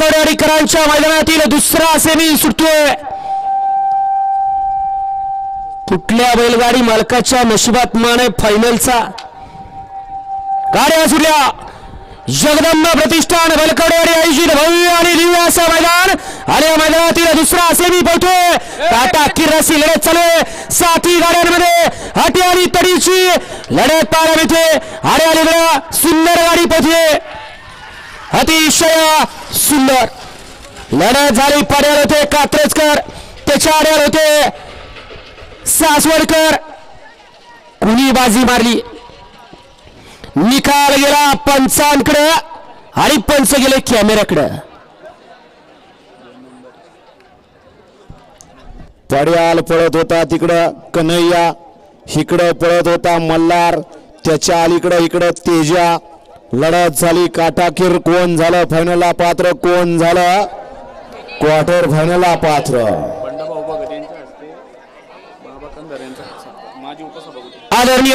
वलकवडेकरांच्या मैदानातील दुसरा सेमी सुटतोय। कुठल्या बैलगाडी मालकाच्या नशिबात माने फायनलचा गाड्या सुटल्या। जगदंबा प्रतिष्ठान वलकवडेवाडी आयोजित भव्य आणि दिव्य असं मैदान आणि या मैदानातील दुसरा सेमी पळतोय। टाटा किरसी लढत चालू आहे। साथी गाड्यांमध्ये हाटी आणि तडीची लढत पाहायला मिळते आणि अलीकडे सुंदर गाडी पळते, अतिशय सुंदर लढत झाली। पड्याल होते कात्रजकर, त्याच्या आड्याल होते सासवडकर, कुणी बाजी मारली। निकाल गेला पंचांकडे आणि पंच गेले कॅमेऱ्याकडे। पड्याल पळत होता तिकडं कन्हैया, इकडं पळत होता मल्हार, त्याच्या अलीकडं इकडं तेजा। लढत झाली काटाकीर। कोण झालं फायनलला पात्र, कोण झालं क्वार्टर फायनलला पात्र। आदरणीय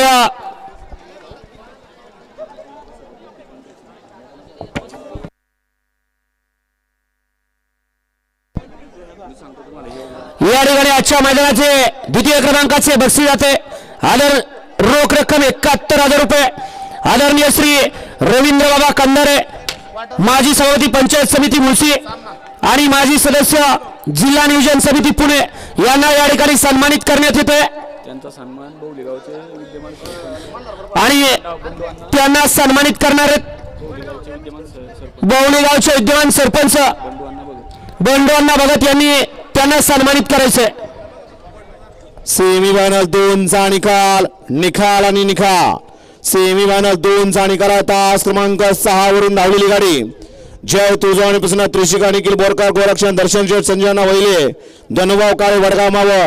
या ठिकाणी आजच्या मैदानाचे द्वितीय क्रमांकाचे बक्षीस जाते रोख रक्कम 71,000 रुपये। आदरणीय श्री रवींद्र बाबा कंदारे, माजी सभापती पंचायत समिती मुळशी आणि माजी सदस्य जिल्हा नियोजन समिती पुणे यांना या ठिकाणी सन्मानित करण्यात येतोय। आणि त्यांना सन्मानित करणारे बवणेगावचे विद्यमान सरपंच बंडू अण्णा भगत यांनी त्यांना सन्मानित करायचंय। सेमी फायनल 2चा निकाल, निकाल आणि निकाल। सेमी फायनल 2चा निकाल। तास क्रमांक 6 वरून धावलेली गाडी जय तुझवाणी पासून त्रिशिका निखिल बोरकर, गोरक्षण दर्शन शेठ, संजना वैले, धनुभाव काळे वडगाव मावळ।